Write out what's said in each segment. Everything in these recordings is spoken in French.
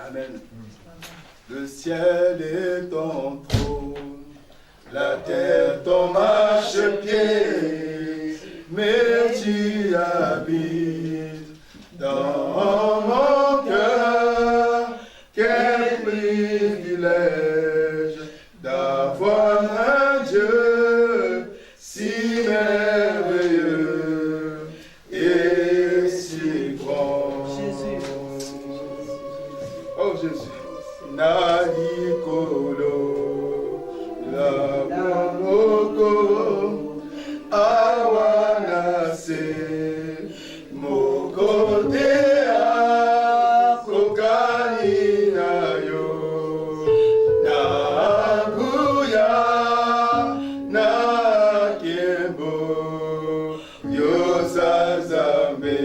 Amen. Le ciel est ton trône, la terre ton marchepied, mais tu habites dans mon cœur. Quel privilège d'avoir un Dieu si merveilleux et si grand. Jésus. Oh Jésus. Nalikolo, la bomoko, awanase, mokotea, kokani nayo, naguya, nakembo, yosazambe.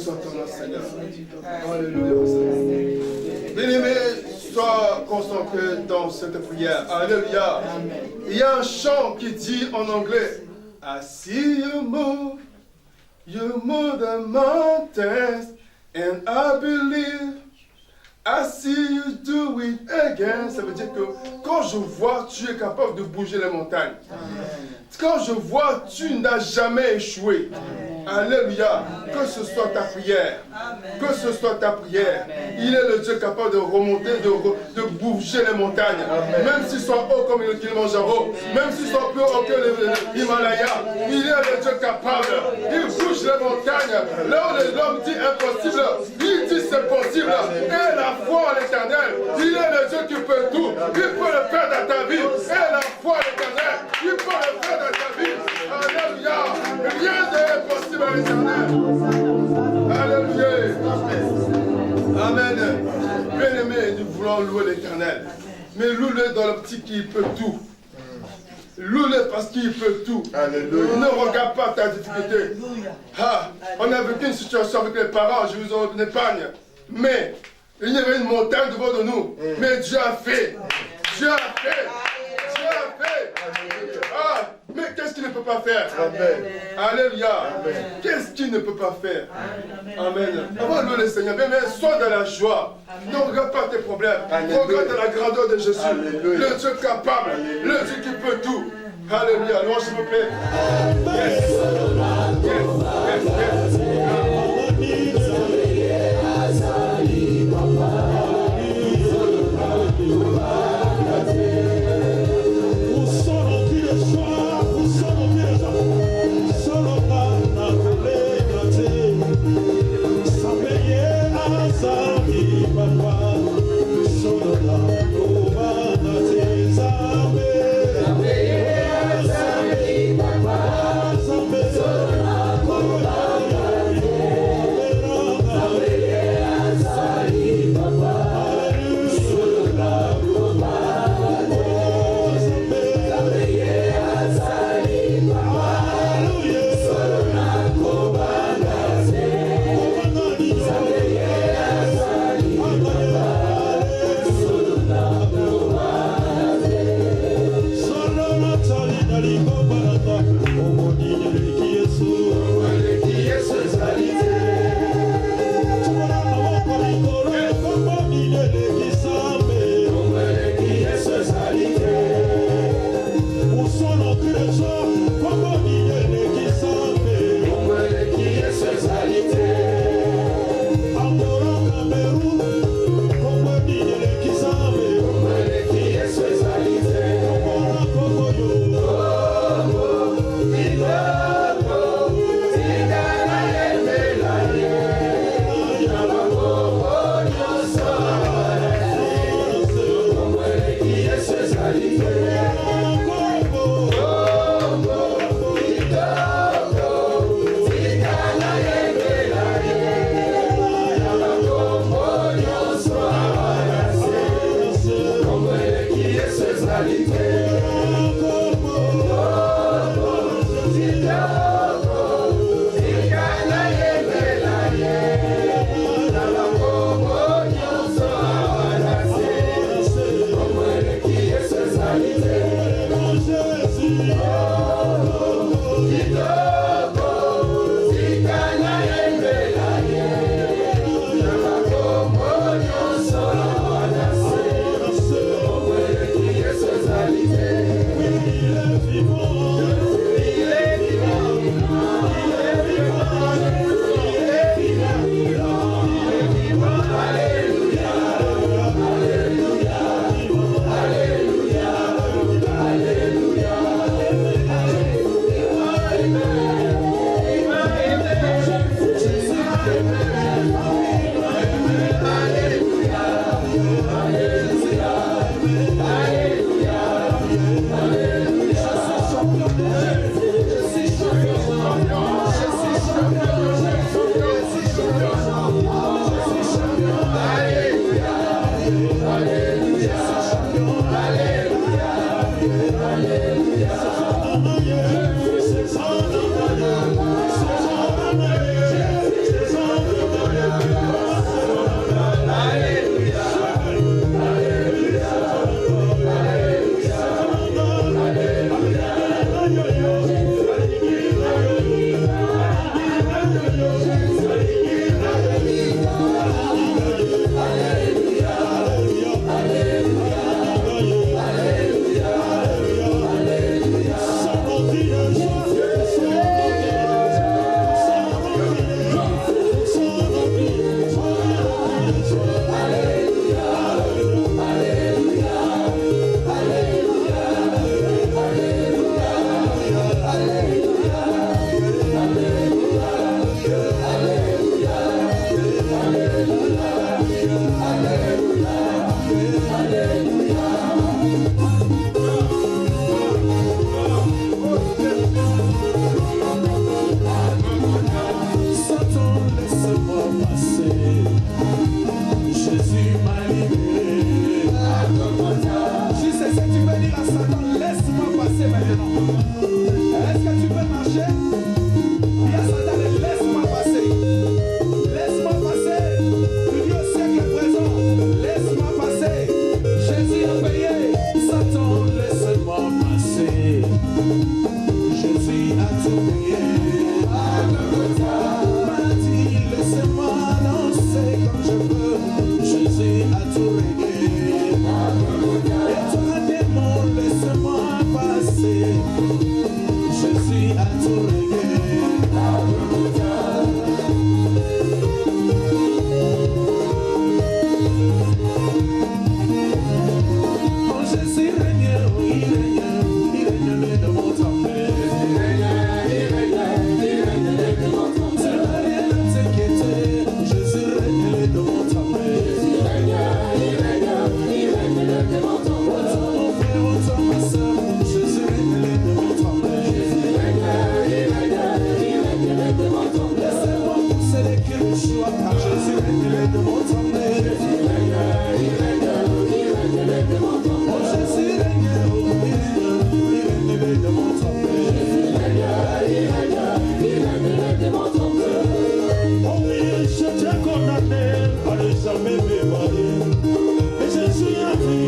soit ton nom, Seigneur. Alléluia, Seigneur. Bien-aimé, sois concentré dans cette prière. Alléluia. Il y a un chant qui dit en anglais, I see you move the mountains, and I believe I see you do it again. Ça veut dire que quand je vois, tu es capable de bouger les montagnes. Quand je vois, tu n'as jamais échoué. Alléluia. Que ce soit ta prière. Que ce soit ta prière. Il est le Dieu capable de remonter, de bouger les montagnes. Même s'ils sont hauts comme le Kilimanjaro, même s'ils sont plus hauts que l'Himalaya, il est le Dieu capable. Il bouge les montagnes. Là où l'homme dit impossible, il dit c'est possible. Et la foi en l'Éternel, il est le Dieu qui peut tout. Il peut le faire dans ta vie. Et la foi en l'Éternel, il peut le faire dans ta vie. Alléluia. Rien n'est possible à l'Éternel. Alléluia. Amen. Bien-aimés, nous voulons louer l'Éternel. Mais loue-le dans l'optique qu'il peut tout. Loue-le parce qu'il peut tout. Alléluia. Ne regarde pas ta difficulté. Ah, on a vécu une situation avec les parents, je vous en épargne. Mais il y avait une montagne devant de nous. Mais Dieu a fait. Dieu a fait. Dieu a fait. Ah, mais qu'est-ce qu'il ne peut pas faire? Amen. Alléluia. Qu'est-ce qu'il ne peut pas faire? Amen. Avant de louer le Seigneur, mais sois dans la joie. Ne regarde pas tes problèmes. Regarde la grandeur de Jésus. Alléluia. Le Dieu capable. Le Dieu qui peut tout. Alléluia. Louange s'il vous plaît. Yes. Yes. Yes. Yes.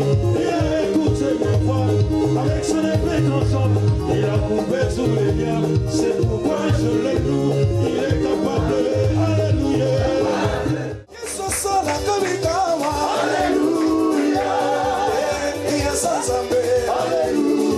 il a écouté ma voix. Avec son épée tranchante, il a coupé tous les liens. C'est pourquoi je le loue, il est capable. Alléluia. Alléluia. Alléluia.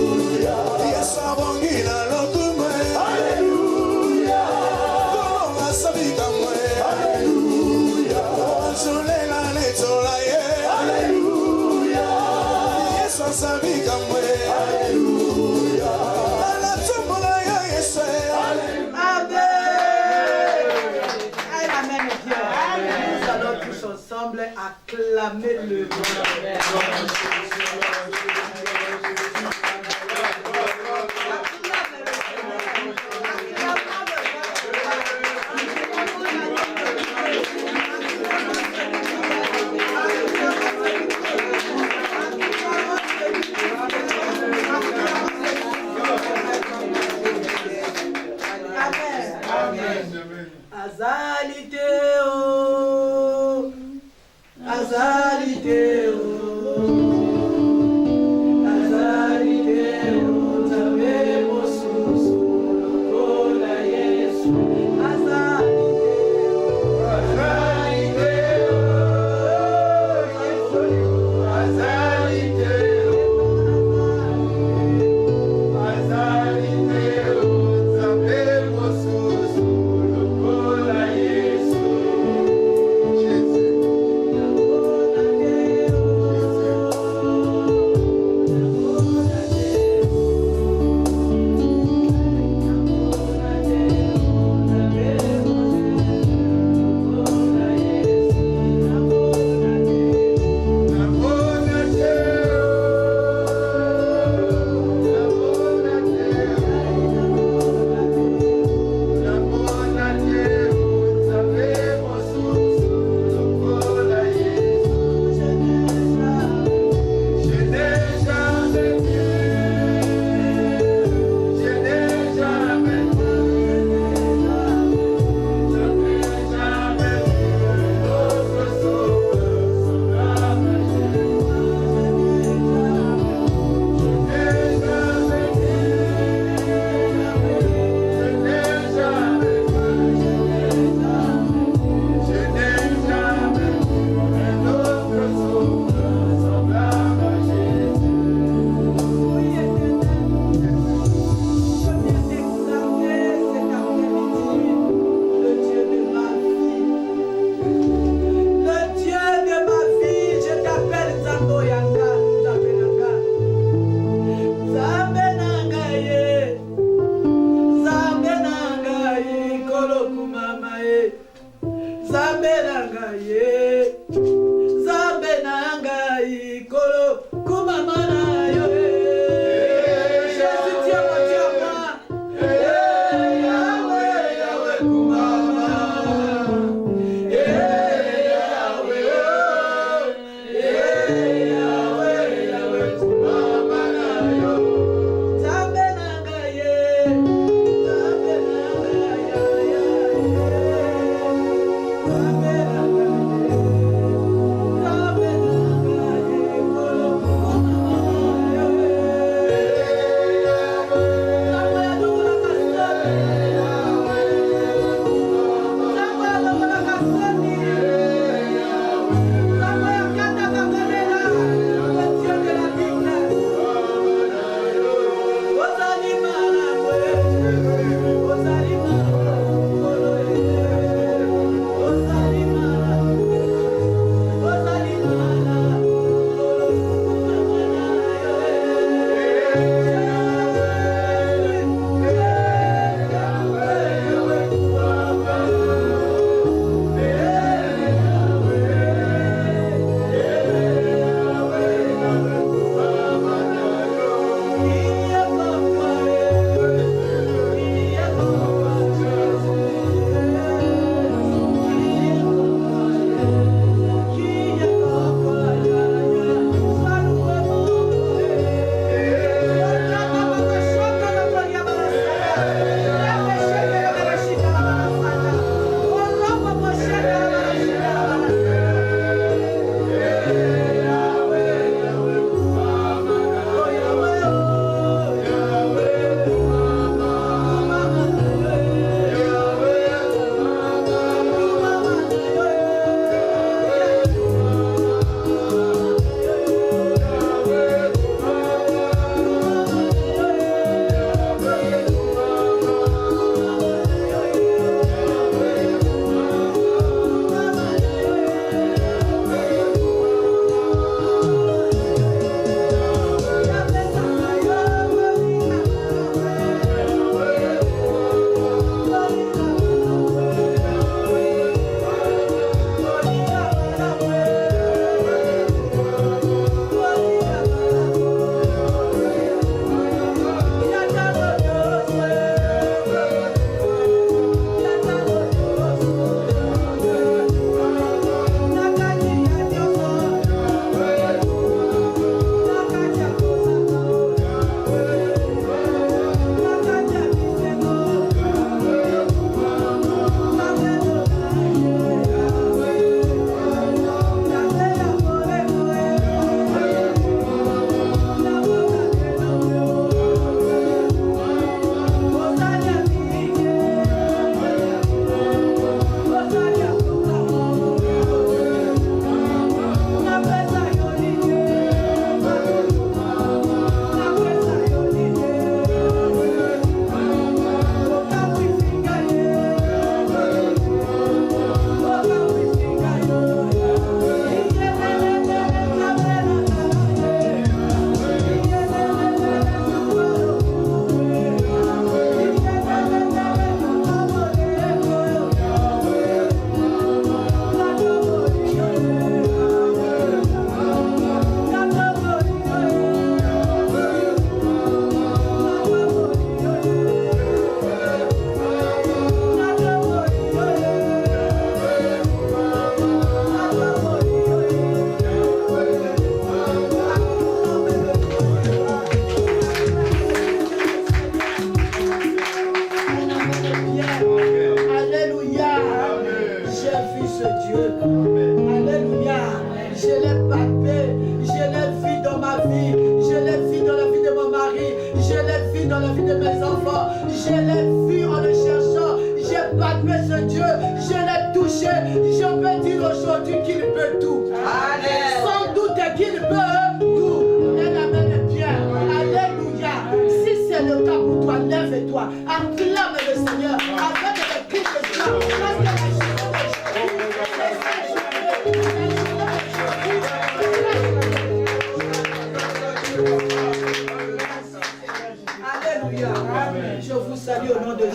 Acclamez-le. Azaliteo, Azaliteo.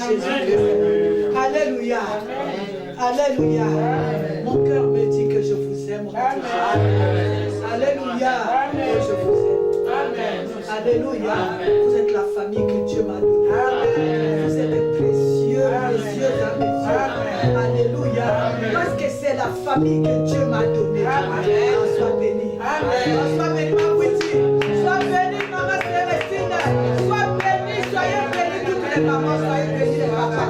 Jésus-Christ. Alléluia. Alléluia. Mon cœur me dit que je vous aime. Alléluia. Et je vous aime. Alléluia. Vous êtes la famille que Dieu m'a donnée. Vous êtes précieux à mes yeux. Alléluia. Parce que c'est la famille que Dieu m'a donnée. Sois béni. Sois béni, ma Witty. Sois béni, maman Célestine. Sois béni, soyez bénis toutes les mamans. Soyez bénis les papas.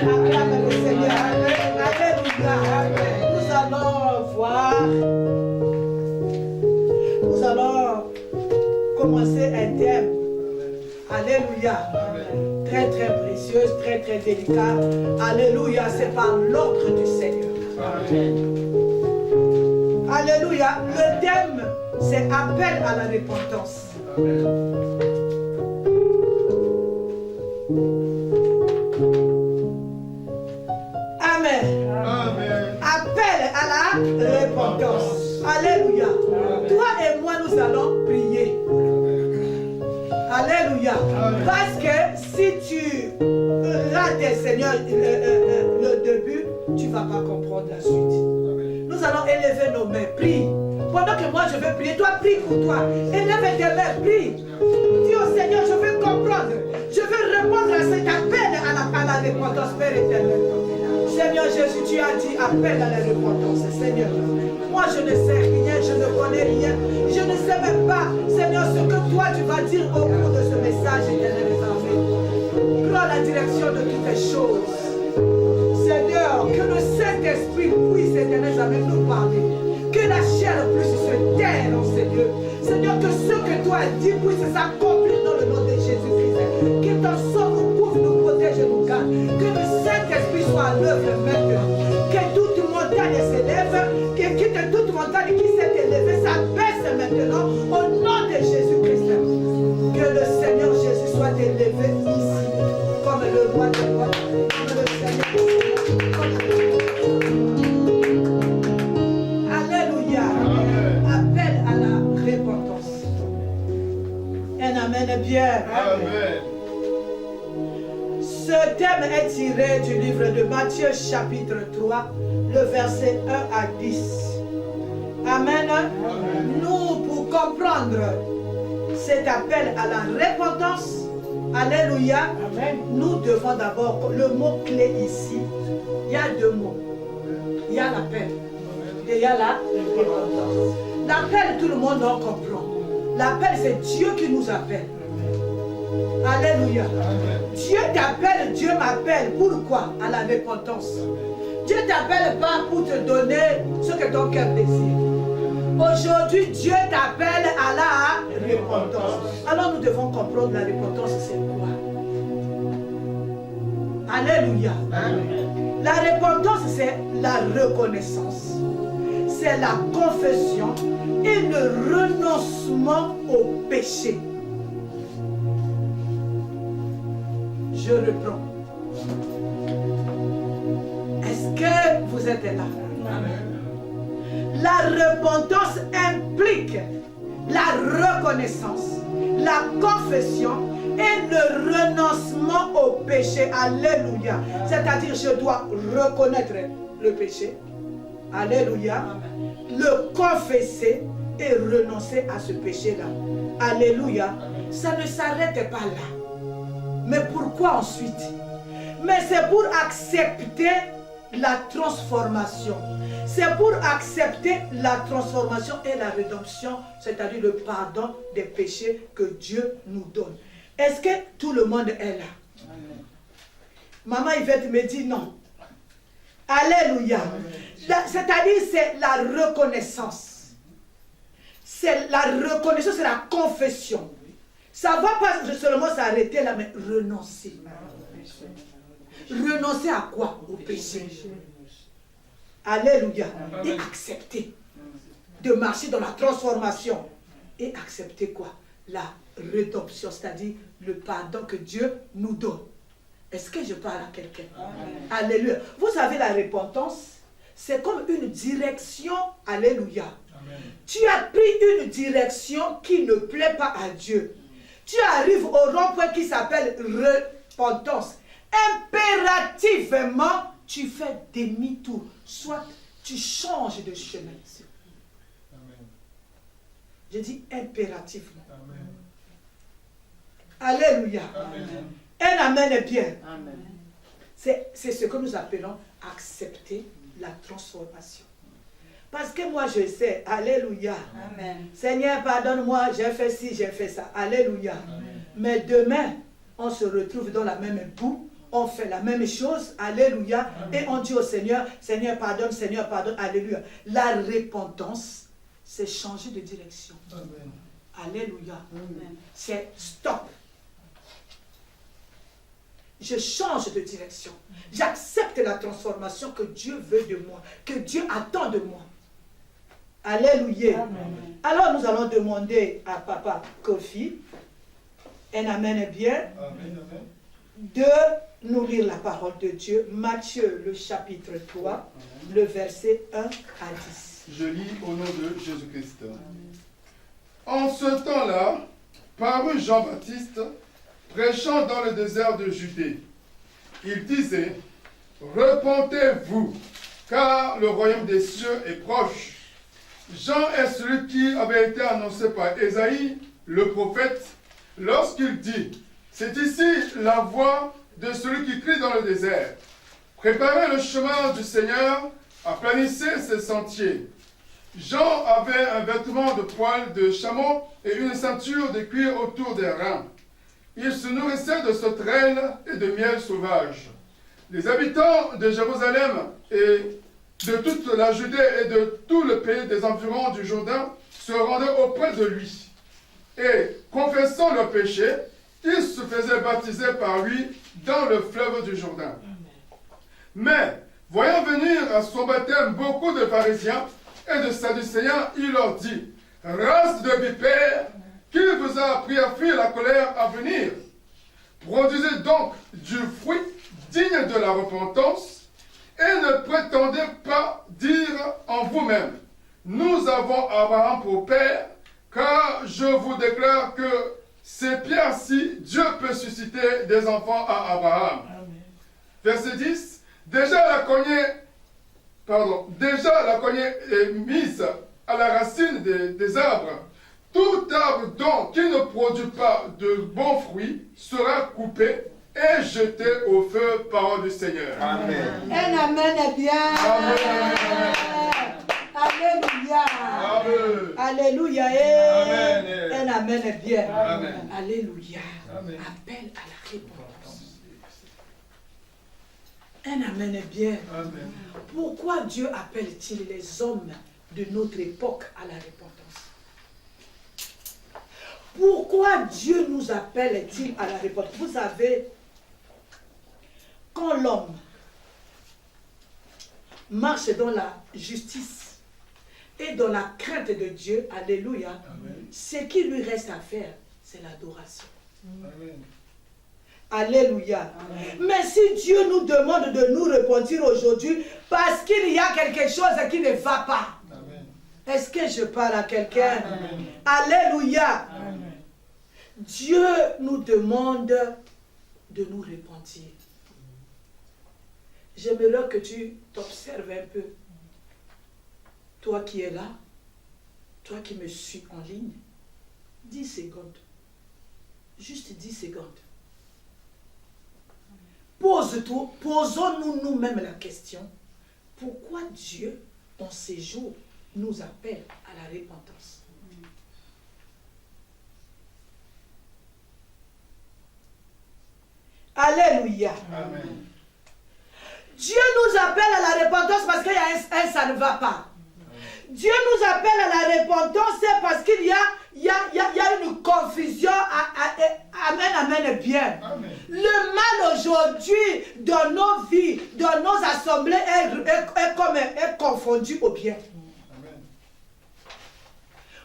Acclame le Seigneur. Alléluia. Nous allons commencer un thème. Alléluia. Très très précieuse, très très délicat. Alléluia. C'est par l'ordre du Seigneur. Alléluia. Le thème, c'est appel à la repentance. Amen. Appel à la repentance. Alléluia. Toi et moi, nous allons prier. Alléluia. Parce que si tu rates, Seigneur, le début, tu ne vas pas comprendre la suite. Nous allons élever nos mains. Prie. Pendant que moi je vais prier, toi prie pour toi. Élève tes mains, prie. Dis au Seigneur, je veux comprendre. Je veux répondre à cet appel à la repentance, Père éternel. Seigneur Jésus, tu as dit appel à la repentance. Seigneur, moi je ne sais rien, je ne connais rien. Je ne sais même pas, Seigneur, ce que toi tu vas dire au cours de ce message éternel. Prends la direction de toutes les choses. Seigneur, que le Saint-Esprit puisse éternel avec nous parler. Que la chair puisse se taire, oh Seigneur. Seigneur, que ce que toi as dit puisse s'accomplir dans le nom de Jésus-Christ. Que ton sang nous couvre, nous protège et nous garde. Que le Saint-Esprit soit à l'œuvre maintenant. Que toute montagne s'élève. Que toute montagne qui s'est élevée s'abaisse maintenant au nom de Jésus-Christ. Que le Seigneur Jésus soit élevé ici comme le roi des rois. Comme le Seigneur des Seigneurs. Comme le Amen bien. Amen. Ce thème est tiré du livre de Matthieu chapitre 3, le verset 1 à 10. Amen. Amen. Nous, pour comprendre cet appel à la repentance, alléluia, amen, nous devons d'abord, le mot clé ici, il y a deux mots. Il y a l'appel et il y a la repentance. L'appel, tout le monde en comprend. L'appel, c'est Dieu qui nous appelle. Alléluia. Dieu t'appelle, Dieu m'appelle. Pourquoi? À la repentance. Dieu ne t'appelle pas pour te donner ce que ton cœur désire. Aujourd'hui, Dieu t'appelle à la repentance. Alors nous devons comprendre la repentance, c'est quoi? Alléluia. Amen. La repentance, c'est la reconnaissance. C'est la confession et le renoncement au péché. Je reprends. Est-ce que vous êtes là? Amen. La repentance implique la reconnaissance, la confession et le renoncement au péché. Alléluia. C'est-à-dire, je dois reconnaître le péché. Alléluia. Le confesser et renoncer à ce péché-là. Alléluia. Ça ne s'arrête pas là. Mais pourquoi ensuite? Mais c'est pour accepter la transformation. C'est pour accepter la transformation et la rédemption, c'est-à-dire le pardon des péchés que Dieu nous donne. Est-ce que tout le monde est là? Amen. Maman Yvette me dit non. Alléluia. C'est-à-dire c'est la reconnaissance. C'est la reconnaissance, c'est la confession. Ça ne va pas seulement s'arrêter là, mais renoncer. Renoncer à quoi? Au péché. Alléluia. Et accepter de marcher dans la transformation. Et accepter quoi? La rédemption, c'est-à-dire le pardon que Dieu nous donne. Est-ce que je parle à quelqu'un? Alléluia. Vous savez, la repentance, c'est comme une direction. Alléluia. Amen. Tu as pris une direction qui ne plaît pas à Dieu. tu arrives au rond-point qui s'appelle repentance. Impérativement, tu fais demi-tour. Soit tu changes de chemin. Amen. Je dis impérativement. Amen. Alléluia. Amen. Un amen est bien. Amen. C'est ce que nous appelons accepter la transformation. Parce que moi je sais, alléluia. Amen. Seigneur, pardonne-moi, j'ai fait ci, j'ai fait ça. Alléluia. Amen. Mais demain, on se retrouve dans la même boue, on fait la même chose, alléluia. Amen. Et on dit au Seigneur, Seigneur, pardonne, alléluia. La repentance, c'est changer de direction. Amen. Alléluia. Amen. C'est stop. Je change de direction. J'accepte la transformation que Dieu veut de moi, que Dieu attend de moi. Alléluia. Amen. Alors nous allons demander à Papa Kofi, un amen est bien, Amen. de nous lire la parole de Dieu. Matthieu, le chapitre 3, le verset 1 à 10. Je lis au nom de Jésus-Christ. En ce temps-là, parut Jean-Baptiste, prêchant dans le désert de Judée. Il disait, repentez-vous, car le royaume des cieux est proche. Jean est celui qui avait été annoncé par Ésaïe, le prophète, lorsqu'il dit, c'est ici la voix de celui qui crie dans le désert. Préparez le chemin du Seigneur, aplanissez ses sentiers. Jean avait un vêtement de poil de chameau et une ceinture de cuir autour des reins. Il se nourrissait de sauterelles et de miel sauvage. Les habitants de Jérusalem et de toute la Judée et de tout le pays des environs du Jourdain se rendaient auprès de lui. Et, confessant leurs péchés, ils se faisaient baptiser par lui dans le fleuve du Jourdain. Mais, voyant venir à son baptême beaucoup de pharisiens et de sadducéens, il leur dit, « Race de vipères, qui vous a appris à fuir la colère à venir? Produisez donc du fruit digne de la repentance, et ne prétendez pas dire en vous-même, nous avons Abraham pour père, car je vous déclare que c'est pierre-ci, Dieu peut susciter des enfants à Abraham. » Verset 10, déjà la cognée est mise à la racine des arbres. Tout arbre donc qui ne produit pas de bons fruits sera coupé et jeté au feu, parole du Seigneur. Amen. Un amen est bien. Amen. Alléluia. Amen. Alléluia. Amen. Un amen est bien. Amen. Alléluia. Amen. Appel à la repentance. Un amen est bien. Amen. Pourquoi Dieu appelle-t-il les hommes de notre époque à la repentance? Pourquoi Dieu nous appelle-t-il à la repentance? Vous savez, quand l'homme marche dans la justice et dans la crainte de Dieu, alléluia, ce qui lui reste à faire, c'est l'adoration. Amen. Alléluia. Mais si Dieu nous demande de nous repentir aujourd'hui parce qu'il y a quelque chose qui ne va pas, Amen. est-ce que je parle à quelqu'un? Amen. Alléluia. Amen. Dieu nous demande de nous repentir. J'aimerais que tu t'observes un peu. Toi qui es là, toi qui me suis en ligne, 10 secondes. Juste 10 secondes. Posons-nous nous-mêmes la question, pourquoi Dieu, en ces jours, nous appelle à la repentance? Alléluia. Amen. Dieu nous appelle à la repentance parce qu'il y a un ça ne va pas. Dieu nous appelle à la repentance, c'est parce qu'il y a une confusion. Amen, amen, bien. Amen. Le mal aujourd'hui dans nos vies, dans nos assemblées est confondu au bien. Amen.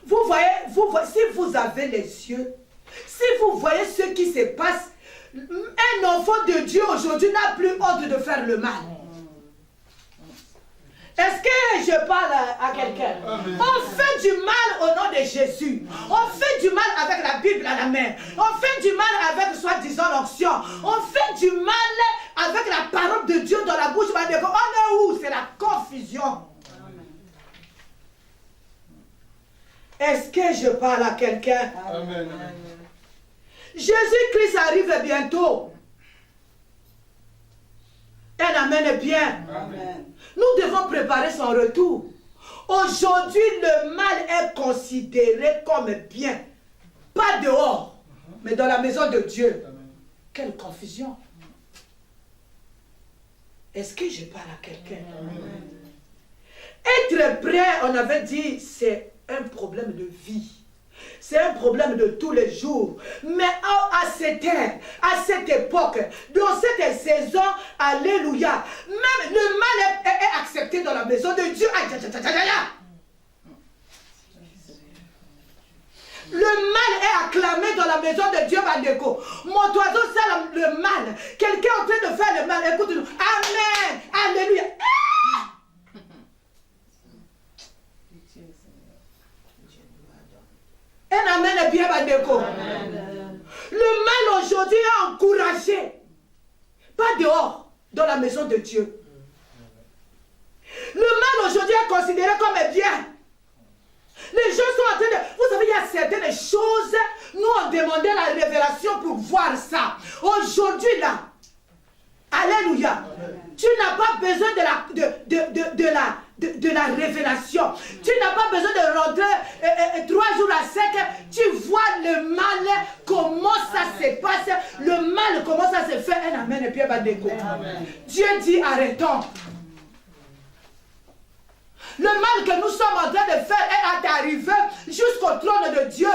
Vous voyez, si vous avez les yeux, si vous voyez ce qui se passe, un enfant de Dieu aujourd'hui n'a plus honte de faire le mal. Est-ce que je parle à quelqu'un? Amen. On fait du mal au nom de Jésus. On fait du mal avec la Bible à la main. On fait du mal avec soi-disant l'onction. On fait du mal avec la parole de Dieu dans la bouche. On est où? C'est la confusion. Est-ce que je parle à quelqu'un? Amen. Jésus-Christ arrive bientôt. Un amen bien. Amen. Nous devons préparer son retour. Aujourd'hui, le mal est considéré comme bien. Pas dehors, mais dans la maison de Dieu. Amen. Quelle confusion. Est-ce que je parle à quelqu'un? Être prêt, on avait dit, c'est un problème de vie. C'est un problème de tous les jours. Mais à cette ère, à cette époque, dans cette saison, alléluia, même le mal est accepté dans la maison de Dieu. Aïe, aïe, aïe, aïe, aïe. Le mal est acclamé dans la maison de Dieu, Bandeko. Mon oiseau sait le mal. Quelqu'un est en train de faire le mal. Écoute-nous. Amen. Alléluia. Un amen est bien, Bandeko. Le mal aujourd'hui est encouragé. Pas dehors, dans la maison de Dieu. Le mal aujourd'hui est considéré comme bien. Les gens sont en train de... Vous savez, il y a certaines choses, nous on demandait la révélation pour voir ça. Aujourd'hui là, alléluia, tu n'as pas besoin de la révélation. Tu n'as pas besoin de rentrer 3 jours à sec. Tu vois le mal, comment ça se passe. Le mal, comment ça se fait. Un amen et puis Bandeko. Dieu dit arrêtons. Le mal que nous sommes en train de faire est arrivé jusqu'au trône de Dieu.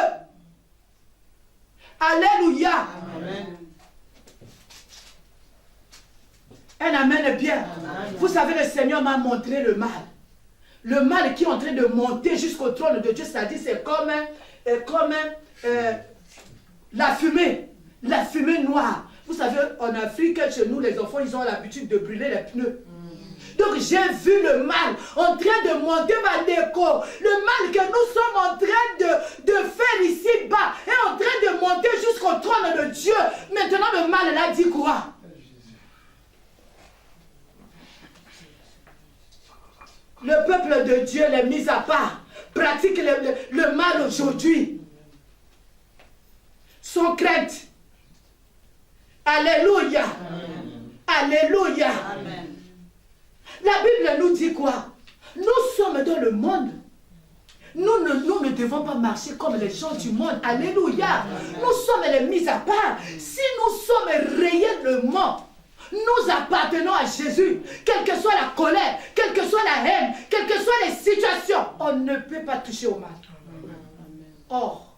Alléluia. Amen. Un amen est bien. Amen. Vous savez, le Seigneur m'a montré le mal. Le mal qui est en train de monter jusqu'au trône de Dieu, c'est-à-dire c'est comme la fumée noire. Vous savez, en Afrique, chez nous, les enfants, ils ont l'habitude de brûler les pneus. Donc j'ai vu le mal en train de monter ma déco. Le mal que nous sommes en train de faire ici-bas est en train de monter jusqu'au trône de Dieu. Maintenant le mal là dit quoi? Le peuple de Dieu, les mis à part, pratique le mal aujourd'hui. Sans crainte. Alléluia. Amen. Alléluia. Amen. La Bible nous dit quoi? Nous sommes dans le monde. Nous ne devons pas marcher comme les gens du monde. Alléluia. Nous sommes les mis à part. Si nous sommes réellement, nous appartenons à Jésus. Quelle que soit la colère, quelle que soit la haine, quelles que soient les situations, on ne peut pas toucher au mal. Or,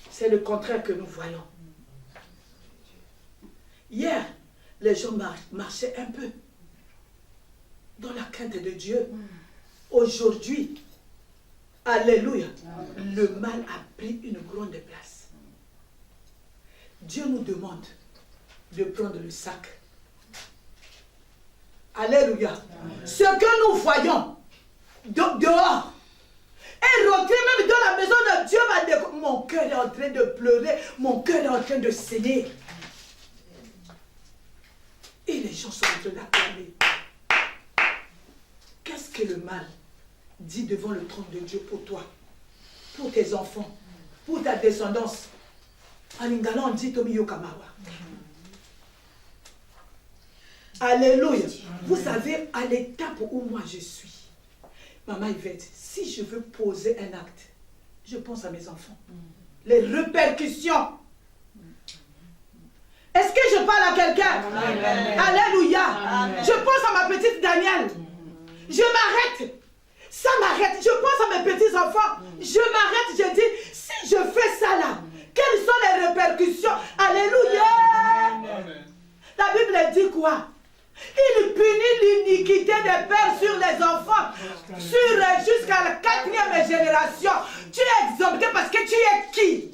c'est le contraire que nous voyons. Hier, les gens marchaient un peu dans la crainte de Dieu. Aujourd'hui, alléluia, le mal a pris une grande place. Dieu nous demande de prendre le sac. Alléluia. Ce que nous voyons dehors et rentrer même dans la maison de Dieu, mon cœur est en train de pleurer, mon cœur est en train de saigner. Et les gens sont en train d'acclamer. Qu'est-ce que le mal dit devant le trône de Dieu pour toi, pour tes enfants, pour ta descendance? En Lingala, on dit Tomi Yokamawa. Alléluia. Vous savez, à l'étape où moi je suis, Maman Yvette, si je veux poser un acte, je pense à mes enfants. Les répercussions. Est-ce que je parle à quelqu'un? Alléluia. Amen. Je pense à ma petite Danielle. Je m'arrête. Ça m'arrête. Je pense à mes petits-enfants. Je m'arrête. Je dis, si je fais ça là, quelles sont les répercussions? Alléluia. Amen. La Bible dit quoi? Il punit l'iniquité des pères sur les enfants, jusqu'à la 4e génération. Tu es exempté parce que tu es qui?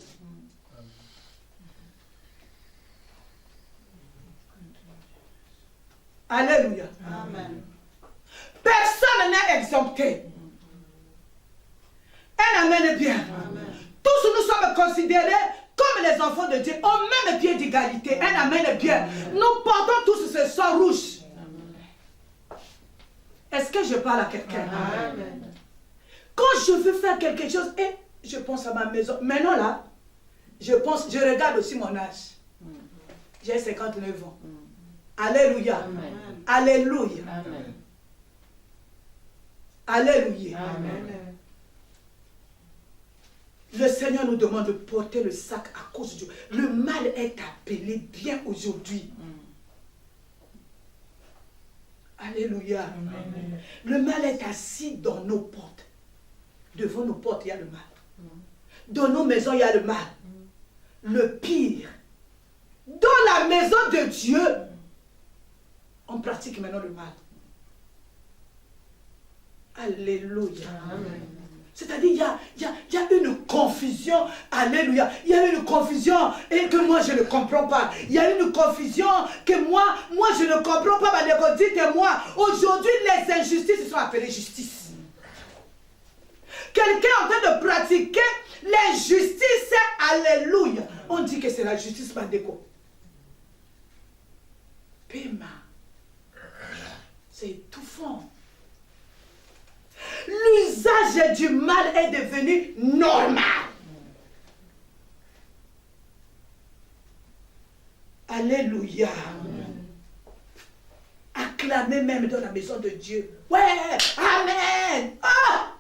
Alléluia. Amen. Personne n'est exempté. Un amen est bien. Amen. Tous nous considérer comme les enfants de Dieu, au même pied d'égalité. Un amen est bien. Nous portons tous ce sang rouge. Est-ce que je parle à quelqu'un? Quand je veux faire quelque chose, et je pense à ma maison. Maintenant là, je regarde aussi mon âge. J'ai 59 ans. Alléluia. Amen. Alléluia. Amen. Alléluia. Amen. Le Seigneur nous demande de porter le sac à cause de Dieu. Le mal est appelé bien aujourd'hui. Alléluia. Amen. Le mal est assis dans nos portes. Devant nos portes, il y a le mal. Dans nos maisons, il y a le mal. Le pire, dans la maison de Dieu, on pratique maintenant le mal. Alléluia. Amen. C'est-à-dire, il y a une confusion. Alléluia. Il y a une confusion et que moi, je ne comprends pas. Il y a une confusion que moi, je ne comprends pas. Dites-moi, aujourd'hui, les injustices sont appelées justice. Quelqu'un est en train de pratiquer l'injustice. Alléluia. On dit que c'est la justice Bandeko. Pima. C'est étouffant. L'usage du mal est devenu normal. Alléluia. Acclamez même dans la maison de Dieu. Ouais, amen. Ah!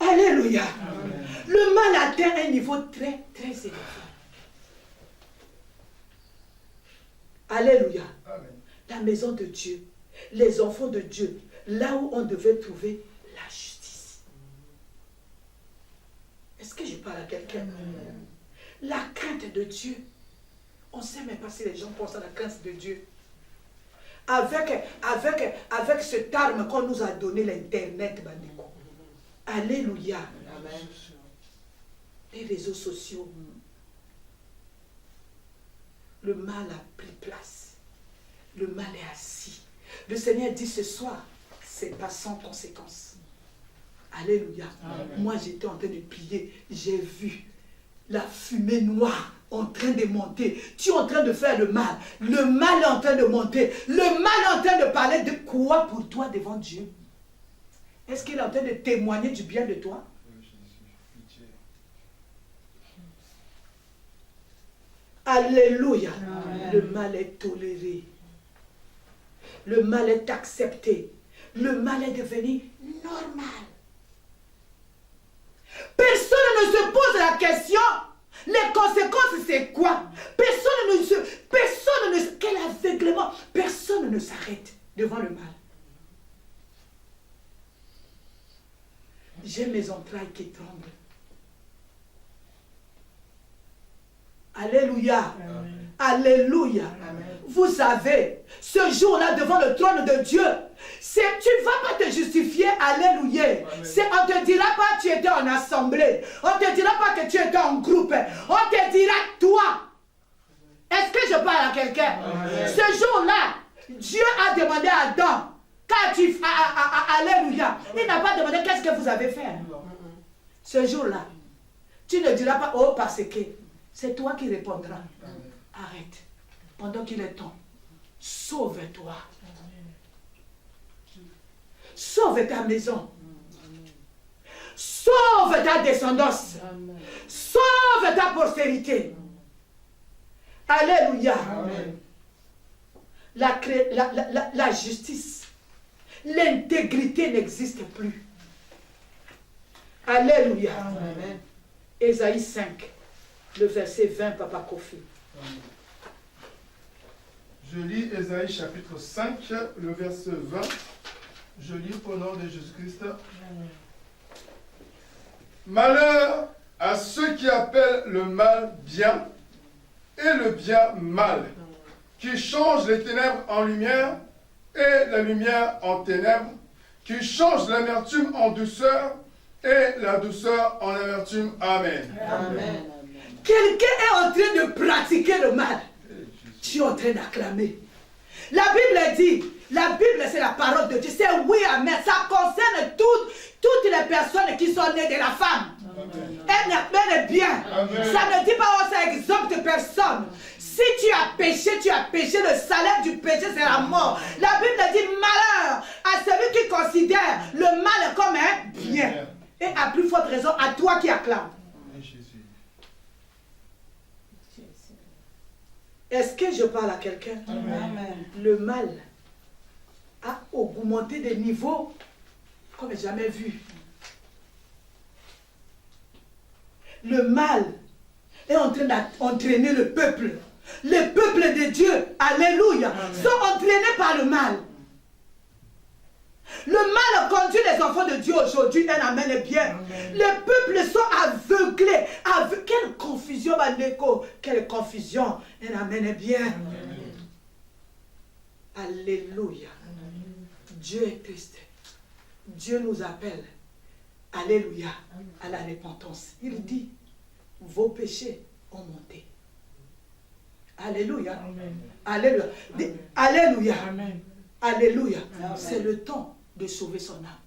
Alléluia. Amen. Le mal atteint un niveau très, très élevé. Alléluia. Amen. La maison de Dieu, les enfants de Dieu, là où on devait trouver la justice. Est-ce que je parle à quelqu'un? La crainte de Dieu. On ne sait même pas si les gens pensent à la crainte de Dieu. Avec cette arme qu'on nous a donné, l'Internet, Bandeko. Alléluia. Amen. Les réseaux sociaux. Le mal a pris place. Le mal est assis. Le Seigneur dit ce soir, c'est pas sans conséquence. Alléluia. Amen. Moi, j'étais en train de prier. J'ai vu la fumée noire en train de monter. Tu es en train de faire le mal. Le mal est en train de monter. Le mal est en train de parler de quoi pour toi devant Dieu? Est-ce qu'il est en train de témoigner du bien de toi? Alléluia. Amen. Le mal est toléré. Le mal est accepté. Le mal est devenu normal. Personne ne se pose la question. Les conséquences, c'est quoi? Quel aveuglement. Personne ne s'arrête devant le mal. J'ai mes entrailles qui tremblent. Alléluia. Amen. Alléluia. Amen. Vous savez, ce jour-là devant le trône de Dieu, tu ne vas pas te justifier. Alléluia. On ne te dira pas que tu étais en assemblée. On ne te dira pas que tu étais en groupe. On te dira toi. Est-ce que je parle à quelqu'un? Ce jour-là, Dieu a demandé à Adam, quand tu fais, alléluia, il n'a pas demandé qu'est-ce que vous avez fait. Ce jour-là, tu ne diras pas, oh, parce que c'est toi qui répondras. Arrête. Pendant qu'il est temps, sauve-toi. Sauve ta maison. Sauve ta descendance. Sauve ta postérité. Alléluia. Amen. La justice, l'intégrité n'existe plus. Alléluia. Amen. Ésaïe 5, le verset 20, Papa Kofi. Je lis Ésaïe chapitre 5, le verset 20. Je lis au nom de Jésus-Christ. Malheur à ceux qui appellent le mal bien et le bien mal, qui changent les ténèbres en lumière et la lumière en ténèbres, qui changent l'amertume en douceur et la douceur en amertume. Amen. Amen. Quelqu'un est en train de pratiquer le mal. Tu es en train d'acclamer. La Bible dit, la Bible c'est la parole de Dieu. C'est oui, amen. Ça concerne toutes les les personnes qui sont nées de la femme. Elle est bien. Amen. Ça ne dit pas, oh, ça exempte personne. Si tu as péché, le salaire du péché, c'est la mort. La Bible dit malheur à celui qui considère le mal comme un bien. Et à plus forte raison, à toi qui acclame. Est-ce que je parle à quelqu'un? Le mal a augmenté des niveaux comme jamais vu. Le mal est en train d'entraîner le peuple. Les peuples de Dieu, alléluia, sont entraînés par le mal. Le mal conduit les enfants de Dieu aujourd'hui, un amen est bien. Les peuples sont aveuglés. Quelle confusion, Bandeko. Quelle confusion, un amen est bien. Alléluia. Dieu est triste. Dieu nous appelle, alléluia, à la repentance. Il dit, vos péchés ont monté. Alléluia. Alléluia. Alléluia. Alléluia. C'est le temps de sauver son âme.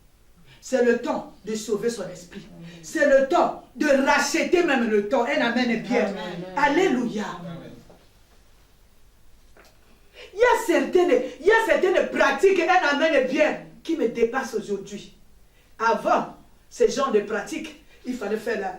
C'est le temps de sauver son esprit. C'est le temps de racheter même le temps. Un amen est bien. Alléluia. Il y a certaines pratiques, un amen est bien, qui me dépassent aujourd'hui. Avant, ce genre de pratiques, il fallait faire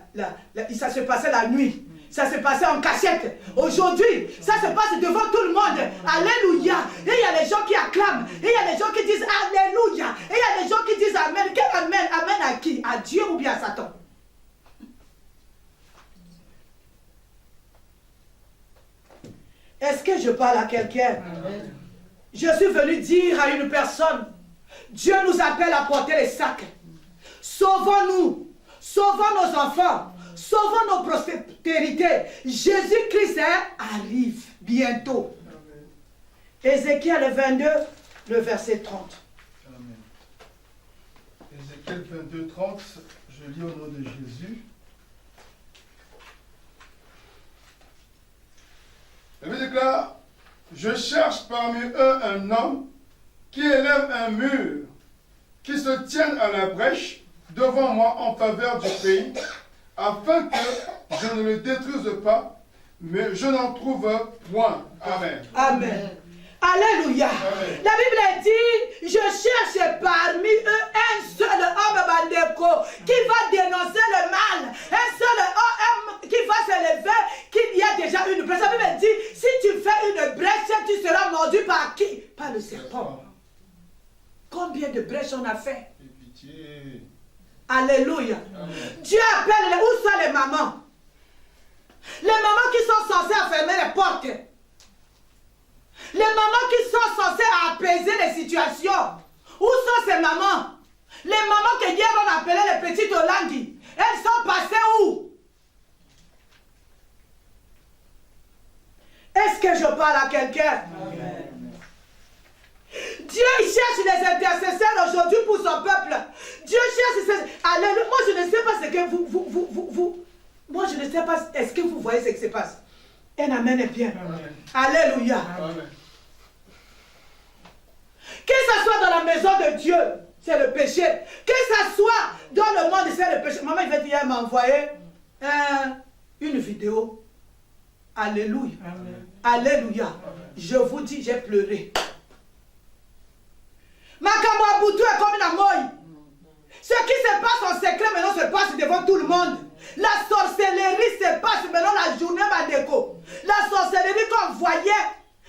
ça se passait la nuit. Ça se passait en cachette. Aujourd'hui, ça se passe devant tout le monde. Alléluia. Et il y a les gens qui acclament. Et il y a les gens qui disent Alléluia. Et il y a les gens qui disent Amen. Quel Amen? Amen à qui? À Dieu ou bien à Satan? Est-ce que je parle à quelqu'un? Je suis venu dire à une personne, Dieu nous appelle à porter les sacs. Sauvons-nous. Sauvons nos enfants. Sauvons nos prospérités. Jésus-Christ arrive bientôt. Ézéchiel 22, le verset 30. Amen. Ézéchiel 22, 30, je lis au nom de Jésus. Il déclare, je cherche parmi eux un homme qui élève un mur, qui se tienne à la brèche devant moi en faveur du pays, afin que je ne le détruise pas, mais je n'en trouve point. Amen. Amen. Alléluia. Amen. La Bible dit, je cherche parmi eux un seul homme Bandeko qui va dénoncer le mal. Un seul homme qui va s'élever, qu'il y a déjà une brèche. La Bible dit, si tu fais une brèche, tu seras mordu par qui? Par le serpent. Combien de brèches on a fait? Pitié. Alléluia. Amen. Dieu appelle, où sont les mamans? Les mamans qui sont censées fermer les portes. Les mamans qui sont censées apaiser les situations. Où sont ces mamans? Les mamans que hier on appelait les petites Hollandis. Elles sont passées où? Est-ce que je parle à quelqu'un? Dieu il cherche les intercesseurs aujourd'hui pour son peuple. Dieu cherche ces... Alléluia. Moi je ne sais pas ce que vous... Moi je ne sais pas, est-ce que vous voyez ce qui se passe? Un amen est bien. Amen. Alléluia. Amen. Que ce soit dans la maison de Dieu, c'est le péché. Que ce soit dans le monde, c'est le péché. Maman, il m'a envoyé une vidéo. Alléluia. Amen. Alléluia. Amen. Je vous dis, j'ai pleuré. Makamouaboutou est comme une amoy. Ce qui se passe en secret maintenant se passe devant tout le monde. La sorcellerie se passe maintenant la journée Bandeko. La sorcellerie qu'on voyait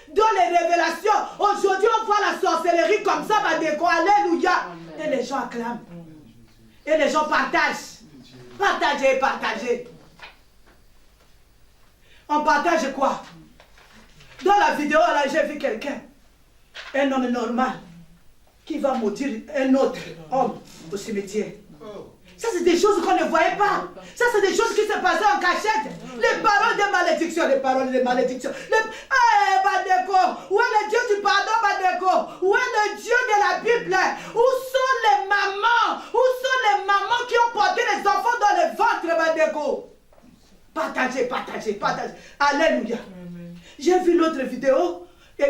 dans les révélations. Aujourd'hui on voit la sorcellerie comme ça Bandeko. Alléluia. Et les gens acclament. Et les gens partagent. Partagez, partagez. On partage quoi? Dans la vidéo là j'ai vu quelqu'un. Un homme normal. Qui va maudire un autre homme au cimetière. Ça, c'est des choses qu'on ne voyait pas. Ça, c'est des choses qui se passaient en cachette. Les paroles de malédiction, les paroles de malédiction. Bandeko, où est le Dieu du pardon, Bandeko? Où est le Dieu de la Bible? Où sont les mamans? Où sont les mamans qui ont porté les enfants dans le ventre, Bandeko? Partagez, partagez, partagez. Alléluia. J'ai vu l'autre vidéo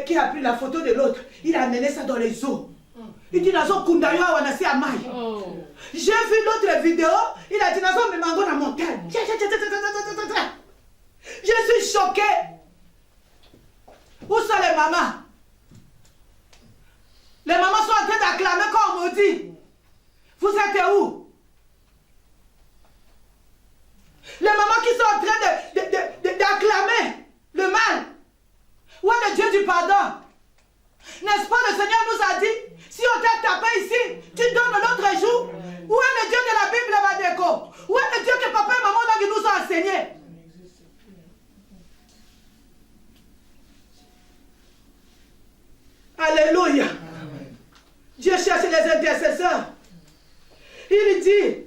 qui a pris la photo de l'autre. Il a amené ça dans les eaux. Il dit Nazo Kundayo Wanasi Amai. J'ai vu l'autre vidéo, il a dit Nazo Memango dans la montagne. Je suis choquée. Où sont les mamans? Les mamans sont en train d'acclamer comme on dit. Vous êtes où? Les mamans qui sont en train d'acclamer le mal. Où est le Dieu du pardon? N'est-ce pas, le Seigneur nous a dit, si on t'a tapé ici, tu donnes l'autre jour. Où est le Dieu de la Bible, Badeko? Où est le Dieu que papa et maman nous ont enseigné? Alléluia. Dieu cherche les intercesseurs. Il dit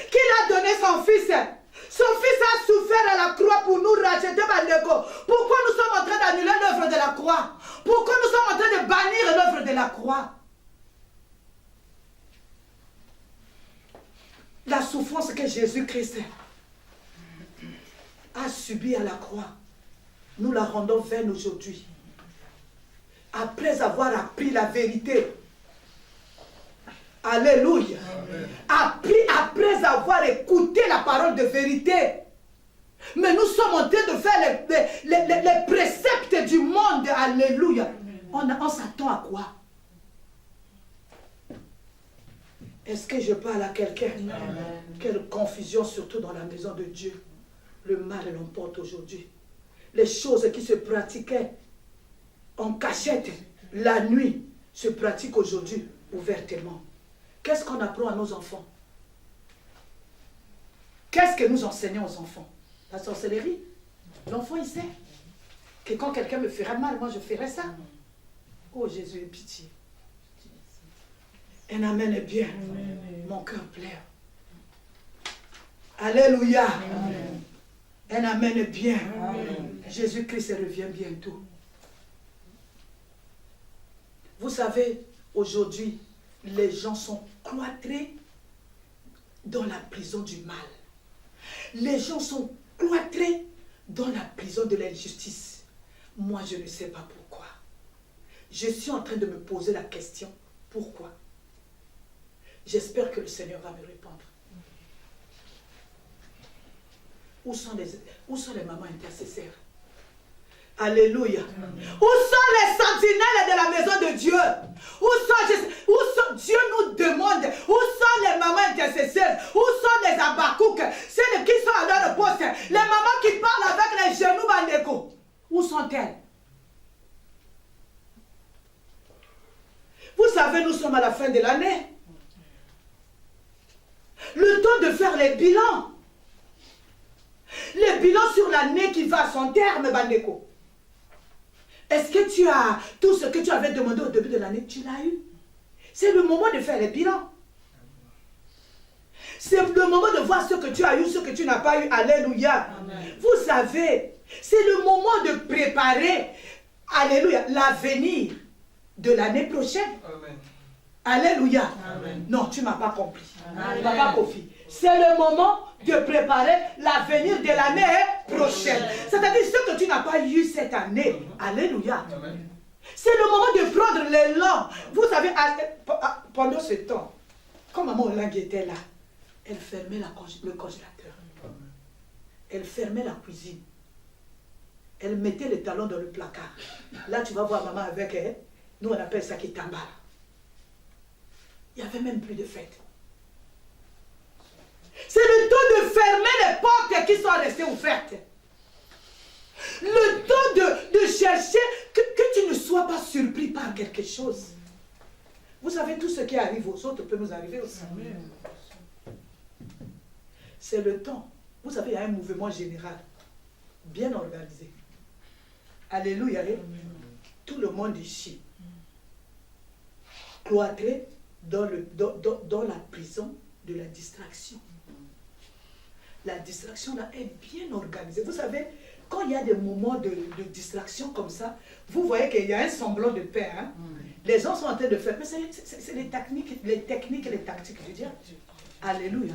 qu'il a donné son fils. Son fils a souffert à la croix pour nous racheter, Badeko. Pourquoi nous sommes en train d'annuler l'œuvre de la croix? Pourquoi nous sommes en train de bannir l'œuvre de la croix? La souffrance que Jésus-Christ a subie à la croix, nous la rendons vaine aujourd'hui. Après avoir appris la vérité. Alléluia. Après avoir écouté la parole de vérité. Mais nous sommes en train de faire les préceptes du monde. Alléluia. On s'attend à quoi? Est-ce que je parle à quelqu'un? Quelle confusion, surtout dans la maison de Dieu. Le mal l'emporte aujourd'hui. Les choses qui se pratiquaient en cachette la nuit se pratiquent aujourd'hui ouvertement. Qu'est-ce qu'on apprend à nos enfants? Qu'est-ce que nous enseignons aux enfants? La sorcellerie. L'enfant, il sait que quand quelqu'un me fera mal, moi je ferai ça. Oh Jésus, aie pitié. Un amen est bien. Amen. Mon cœur pleure. Alléluia. Amen. Un amen est bien. Jésus-Christ revient bientôt. Vous savez, aujourd'hui, les gens sont cloîtrés dans la prison du mal. Les gens sont cloîtrés dans la prison de l'injustice. Moi, je ne sais pas pourquoi. Je suis en train de me poser la question, pourquoi? J'espère que le Seigneur va me répondre. Où sont les mamans intercesseurs? Alléluia. Où sont les sentinelles de la maison de Dieu? Dieu nous demande, où sont les mamans intercesseurs? Où sont les Abakouk? Celles qui sont à leur poste. Les mamans qui parlent avec les genoux bandeko. Où sont-elles? Vous savez, nous sommes à la fin de l'année. Le temps de faire les bilans. Les bilans sur l'année qui va à son terme, Bandeko. Est-ce que tu as tout ce que tu avais demandé au début de l'année, tu l'as eu? C'est le moment de faire les bilans. C'est le moment de voir ce que tu as eu, ce que tu n'as pas eu. Alléluia. Amen. Vous savez, c'est le moment de préparer, alléluia, l'avenir de l'année prochaine. Amen. Alléluia. Amen. Non, tu ne m'as pas compris. Papa Kofi. C'est le moment de préparer l'avenir de l'année prochaine. C'est-à-dire ce que tu n'as pas eu cette année. Alléluia. Amen. C'est le moment de prendre l'élan. Vous savez, pendant ce temps, quand maman Olang était là, elle fermait le congélateur. Elle fermait la cuisine. Elle mettait les talons dans le placard. Là, tu vas voir maman avec elle. Nous, on appelle ça Kitambara. Il n'y avait même plus de fête. C'est le temps de fermer les portes qui sont restées ouvertes. Le temps de chercher que tu ne sois pas surpris par quelque chose. Vous savez, tout ce qui arrive aux autres peut nous arriver aussi. C'est le temps. Vous savez, il y a un mouvement général, bien organisé. Alléluia. Tout le monde ici, cloîtré dans la prison de la distraction. La distraction là est bien organisée. Vous savez, quand il y a des moments de distraction comme ça, vous voyez qu'il y a un semblant de paix. Hein? Les gens sont en train de faire, mais c'est les techniques et les tactiques du diable. Alléluia.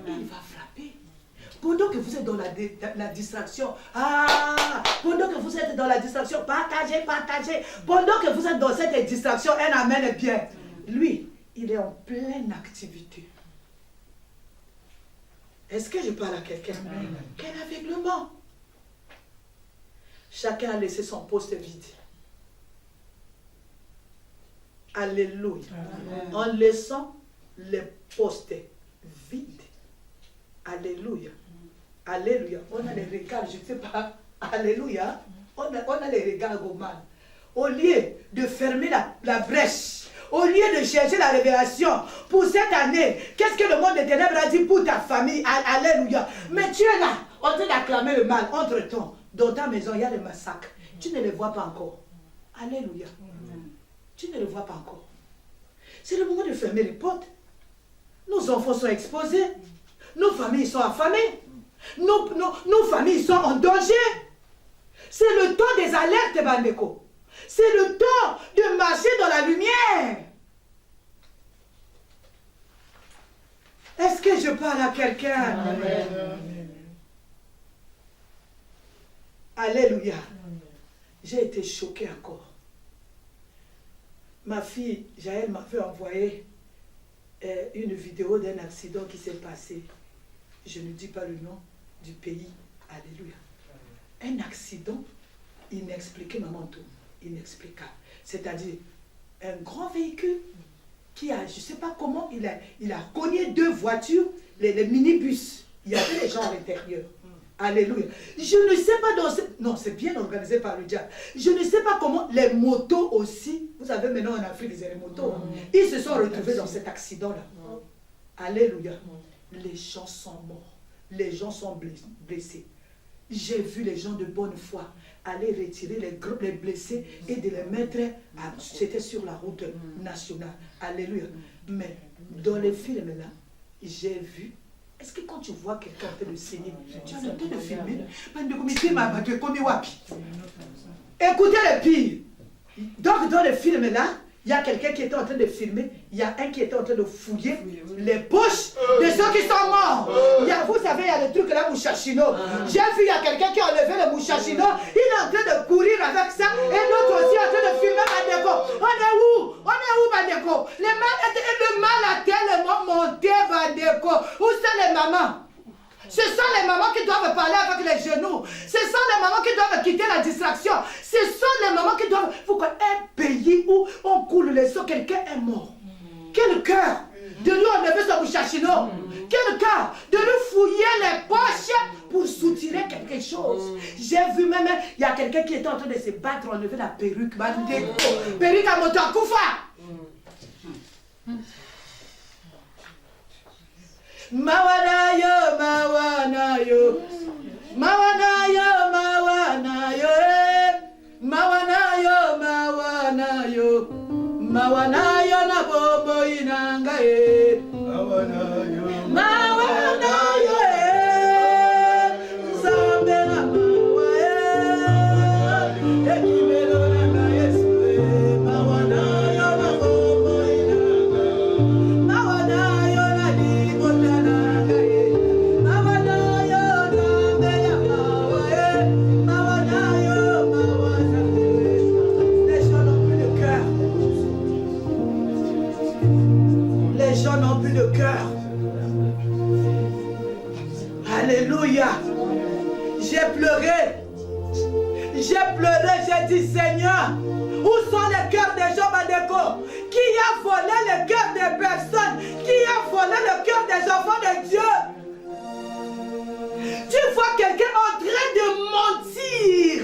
Il va frapper. Pendant que vous êtes dans la distraction, pendant que vous êtes dans la distraction, partagez. Pendant que vous êtes dans cette distraction, un amen est bien. lui, il est en pleine activité. Est-ce que je parle à quelqu'un? Quel aveuglement! Chacun a laissé son poste vide. Alléluia. En laissant les postes vides. Alléluia. Alléluia. On a les regards, je ne sais pas. Alléluia. On a les regards au mal. Au lieu de fermer la brèche, au lieu de chercher la révélation pour cette année, qu'est-ce que le monde des ténèbres a dit pour ta famille? Alléluia. Mais tu es là, en train d'acclamer le mal. Entre-temps, dans ta maison, il y a des massacres. Tu ne les vois pas encore. Alléluia. Tu ne le vois pas encore. C'est le moment de fermer les portes. Nos enfants sont exposés. Nos familles sont affamées. Nos familles sont en danger. C'est le temps des alertes, Bandeko. C'est le temps de marcher dans la lumière. Est-ce que je parle à quelqu'un? Alléluia. J'ai été choquée encore. Ma fille, Jaël, m'avait envoyé une vidéo d'un accident qui s'est passé. Je ne dis pas le nom du pays. Alléluia. Un accident inexpliqué, maman, tout. Inexplicable. C'est-à-dire, un grand véhicule qui a, je ne sais pas comment, il a cogné deux voitures, les minibus. Il y avait des gens à l'intérieur. Alléluia. Je ne sais pas dans ce... Non, c'est bien organisé par le diable. Je ne sais pas comment les motos aussi, vous savez maintenant en Afrique, ils ont les motos. Ils se sont retrouvés dans cet accident-là. Alléluia. Les gens sont morts. Les gens sont blessés. J'ai vu les gens de bonne foi aller retirer les blessés et de les mettre, c'était sur la route nationale. Alléluia. Mais dans les films là, j'ai vu. Est-ce que quand tu vois quelqu'un en train de saigner, tu as le temps de filmer? Écoutez le pire. Donc dans le film là, il y a quelqu'un qui était en train de filmer, il y a un qui était en train de fouiller les poches de ceux qui sont morts. Vous savez, il y a le truc là, Mouchachino. J'ai vu, il y a quelqu'un qui a enlevé le Mouchachino, il est en train de courir avec ça, et l'autre aussi est en train de filmer Bandeko. On est où? On est où, Bandeko? Le mal a tellement monté, Bandeko. Où sont les mamans? Ce sont les mamans qui doivent parler avec les genoux. Ce sont les mamans qui doivent quitter la distraction. Ce sont les mamans qui doivent... Pourquoi un pays où on coule les seaux, quelqu'un est mort. Quel cœur de lui enlever son Mouchachino. Quel cœur de lui fouiller les poches pour soutirer quelque chose. J'ai vu même, il y a quelqu'un qui était en train de se battre, enlever la perruque. Perruque à Motakoufa. Mawanayo, Mawanayo, Mawanayo, Mawanayo, Mawanayo, Mawanayo, Mawanayo na bobo inangaye, Mawanayo, Mawanayo, Zambe na mawae, ekimelo na ngaye, Mawanayo na bobo inangaye, Mawanayo na libota. N'ont plus de cœur. Alléluia. J'ai pleuré. J'ai dit Seigneur, où sont les cœurs des gens, Bandeko? Qui a volé le cœur des personnes? Qui a volé le cœur des enfants de Dieu? Tu vois quelqu'un en train de mentir,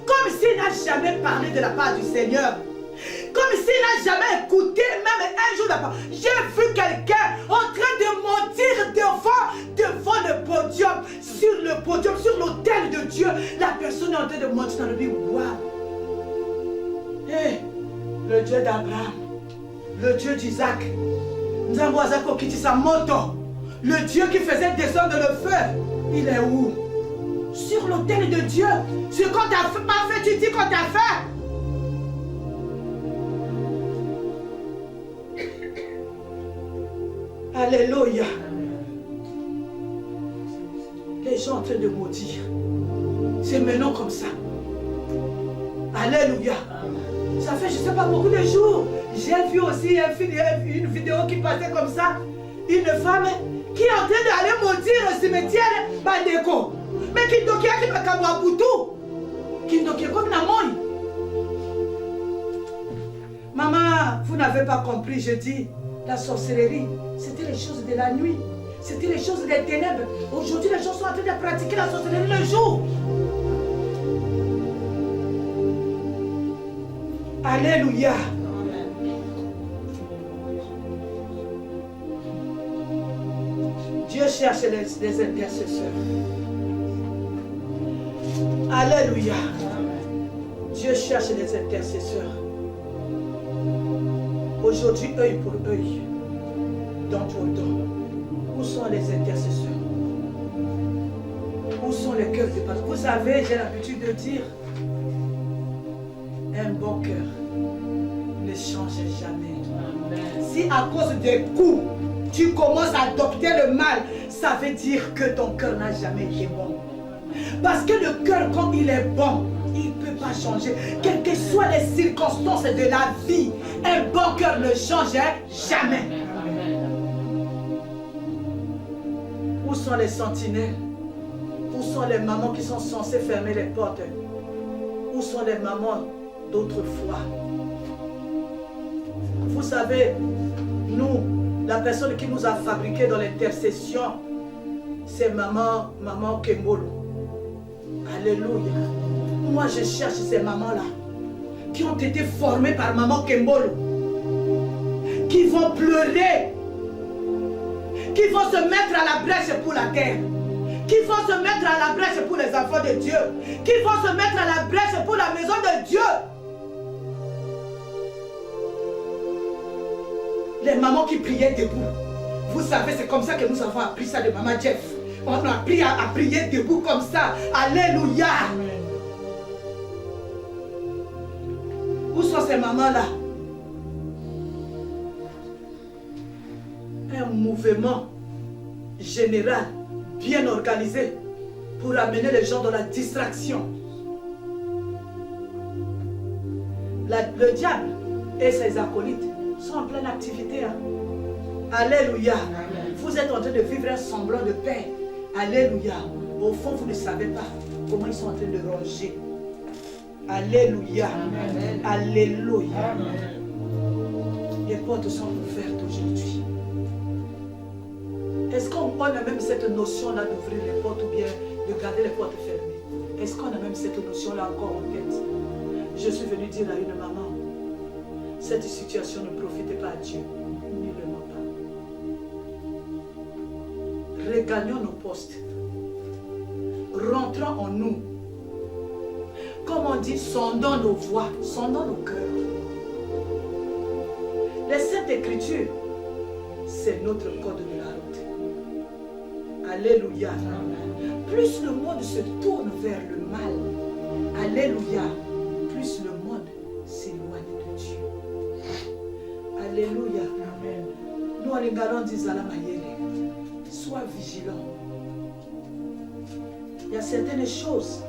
comme s'il n'a jamais parlé de la part du Seigneur. Comme s'il n'a jamais écouté même un jour la parole. J'ai vu quelqu'un en train de mentir devant le podium, sur l'autel de Dieu. La personne est en train de mentir dans le Bible. Waouh! Hey, le Dieu d'Abraham, le Dieu d'Isaac, nous avons qui dit sa moto. Le Dieu qui faisait descendre le feu, il est où? Sur l'autel de Dieu. Ce qu'on t'a pas fait, tu dis qu'on t'a fait. Alléluia. Les gens en train de maudire. C'est maintenant comme ça. Alléluia. Ça fait je ne sais pas beaucoup de jours. J'ai vu aussi une vidéo qui passait comme ça. Une femme qui est en train d'aller maudire au cimetière Bandeko. Mais qui dokia qui m'a kabouaboutou. Qui dokia comme la moine. Maman, vous n'avez pas compris, je dis. La sorcellerie, c'était les choses de la nuit. C'était les choses des ténèbres. Aujourd'hui, les gens sont en train de pratiquer la sorcellerie le jour. Alléluia. Dieu cherche les intercesseurs. Alléluia. Dieu cherche les intercesseurs. Aujourd'hui, œil pour œil, dent pour dent. Où sont les intercesseurs? Où sont les cœurs de pasteurs? Vous savez, j'ai l'habitude de dire, un bon cœur ne change jamais. Amen. Si à cause des coups, tu commences à adopter le mal, ça veut dire que ton cœur n'a jamais été bon. Parce que le cœur, quand il est bon, il ne peut pas changer. Quelles que soient les circonstances de la vie, un bon cœur ne change jamais. Où sont les sentinelles? Où sont les mamans qui sont censées fermer les portes? Où sont les mamans d'autrefois? Vous savez, nous, la personne qui nous a fabriqués dans l'intercession, c'est maman Kembolo. Alléluia. Moi, je cherche ces mamans-là qui ont été formées par maman Kembolo, qui vont pleurer, qui vont se mettre à la brèche pour la terre, qui vont se mettre à la brèche pour les enfants de Dieu, qui vont se mettre à la brèche pour la maison de Dieu. Les mamans qui priaient debout. Vous savez, c'est comme ça que nous avons appris ça de maman Jeff. On a appris à prier debout comme ça. Alléluia. Amen. Où sont ces mamans-là? Un mouvement général, bien organisé, pour amener les gens dans la distraction. Le diable et ses acolytes sont en pleine activité. Hein? Alléluia. Amen. Vous êtes en train de vivre un semblant de paix. Alléluia. Au fond, vous ne savez pas comment ils sont en train de ronger. Alléluia. Amen. Alléluia. Amen. Les portes sont ouvertes aujourd'hui. Est-ce qu'on a même cette notion-là d'ouvrir les portes ou bien de garder les portes fermées? Est-ce qu'on a même cette notion-là encore en tête? Je suis venu dire à une maman, cette situation ne profite pas à Dieu. Nullement pas. Regagnons nos postes. Rentrons en nous. Comme on dit, sondons nos voies, sondons nos cœurs. Les Saintes Écritures, c'est notre code de la route. Alléluia. Amen. Plus le monde se tourne vers le mal, alléluia, plus le monde s'éloigne de Dieu. Alléluia. Amen. Nous, en Lingalon, disons à la Mayele, sois vigilant. Il y a certaines choses,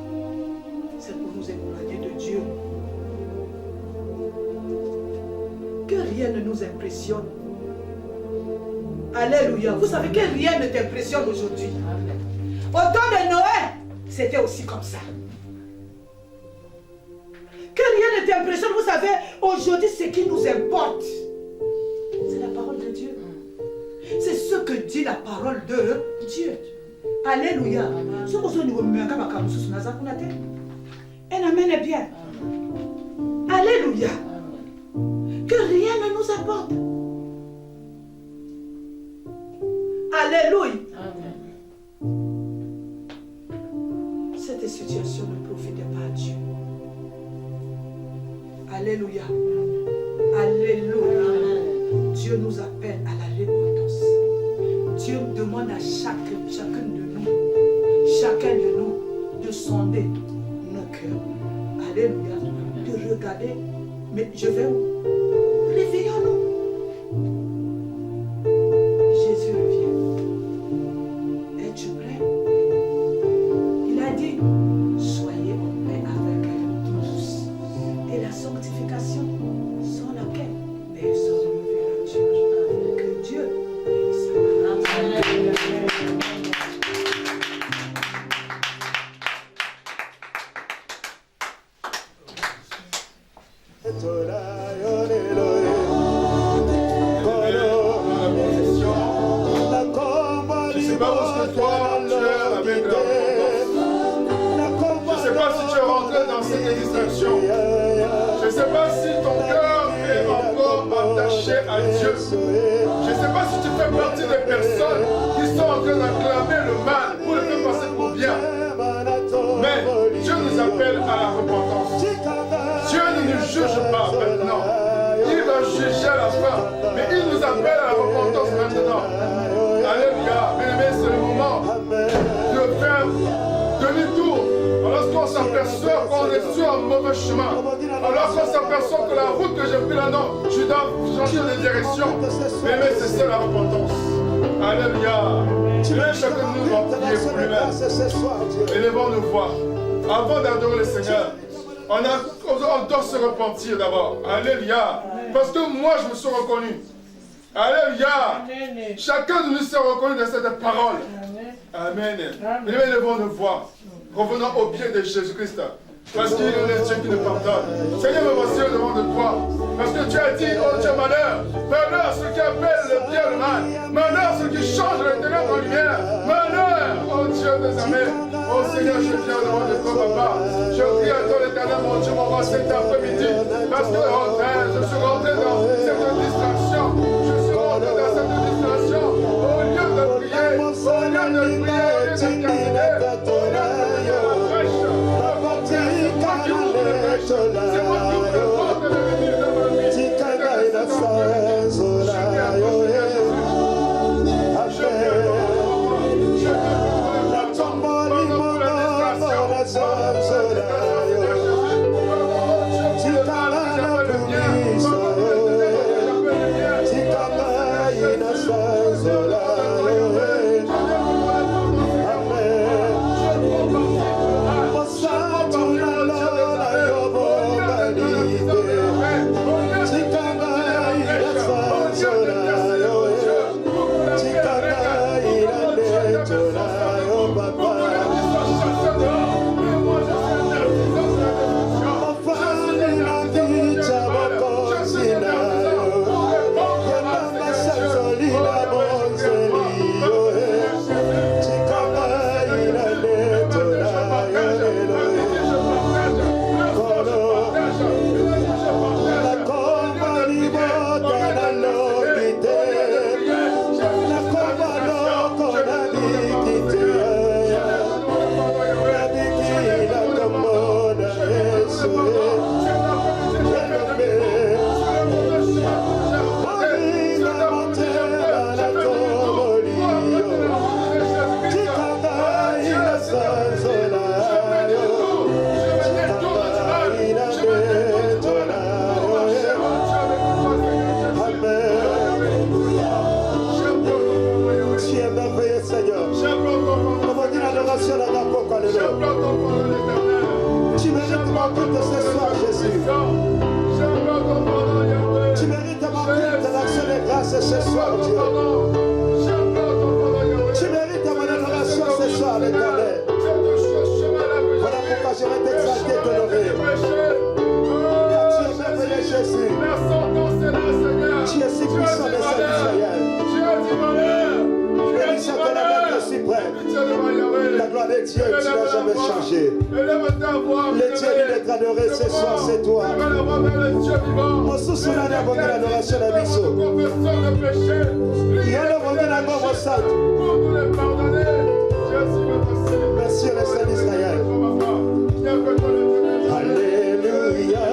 c'est pour nous éloigner de Dieu. Que rien ne nous impressionne. Alléluia. Vous savez que rien ne t'impressionne aujourd'hui. Au temps de Noël, c'était aussi comme ça. Que rien ne t'impressionne. Vous savez, aujourd'hui, ce qui nous importe, c'est la parole de Dieu. C'est ce que dit la parole de Dieu. Alléluia. Amen est bien. Alléluia. Que rien ne nous importe. Alléluia. Cette situation ne profitait pas à Dieu. Alléluia. Alléluia. Dieu nous appelle à la repentance. Dieu demande à chacun de nous, de sonder nos cœurs. Alléluia. De regarder. Mais je vais où? Réveillons-nous. Jésus revient. Es-tu prêt? Il a dit, soyez en paix avec tous. Et la sanctification si tu fais partie des personnes qui sont en train d'acclamer le mal pour le faire passer pour bien. Mais Dieu nous appelle à la repentance. Dieu ne nous juge pas maintenant. Il va juger à la fin. Mais il nous appelle à la repentance maintenant. Alléluia. Bien-aimé, c'est le moment de faire demi-tour. Lorsqu'on s'aperçoit qu'on est sur un mauvais chemin. Alors qu'on s'aperçoit que la route que j'ai prise là, non, je dois changer de direction. Mais c'est ça la repentance. Alléluia. Et chacun de nous va prier pour lui-même. Élevons nos voix. Avant d'adorer le Seigneur, on doit se repentir d'abord. Alléluia. Parce que moi, je me suis reconnu. Alléluia. Chacun de nous s'est reconnu dans cette parole. Amen. Élevons nos voix. Revenons au pied de Jésus-Christ. Parce qu'il est le Dieu qui nous pardonne. Seigneur, me voici devant de toi. Parce que tu as dit, oh Dieu, malheur. Malheur, ceux qui appellent le bien le mal. Malheur, ceux qui changent les ténèbres en lumière. Malheur, oh Dieu des armées. Oh Seigneur, je viens devant de toi, papa. Je prie à toi, l'Éternel, mon Dieu, mon roi, cet après-midi. Parce que, oh Père, je suis rentré dans cette distraction. Je suis rentré dans cette distraction. Au lieu de prier, au lieu de prier, au lieu de calmer, au lieu de la fraîche. C'est moi qui ouvre la porte de l'ennemi de ma vie. Je Tu mérites mon culte ce soir, Jésus. Tu mérites mon culte d'action de grâce ce soir, Dieu. Tu mérites mon adoration ce soir, l'Éternel. Voilà pourquoi je vais t'exalter, t'honorer. Tu es merveilleux, Jésus. Tu es si puissant, le Saint d'Israël. Bénissons ton amour suprême. La gloire de Dieu, tu n'as jamais changé. Le Dieu il est adoré ce soir, c'est toi. Mon sous-son a abonné l'adoration de Bissot. Il y a le monde d'amour au centre. Merci le Saint d'Israël. Alléluia.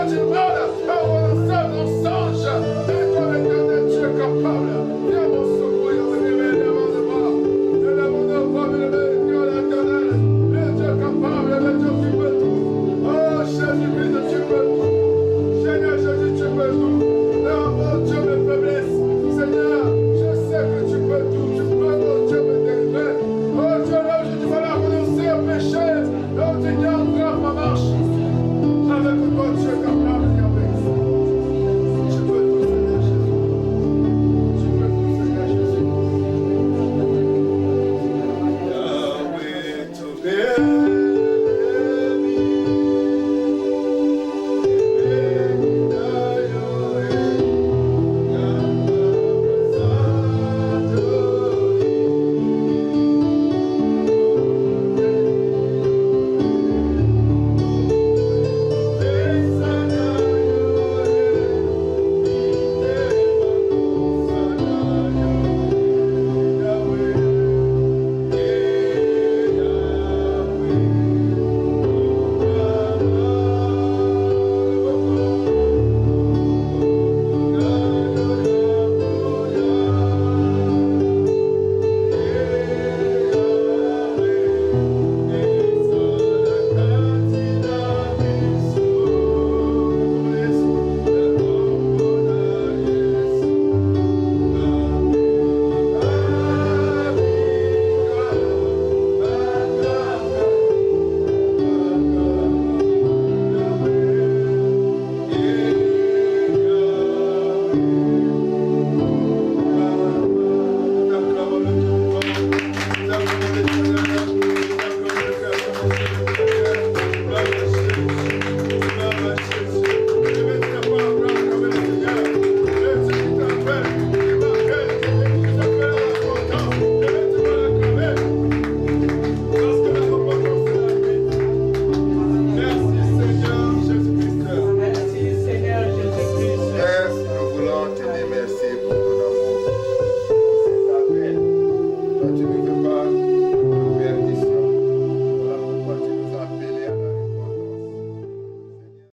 changing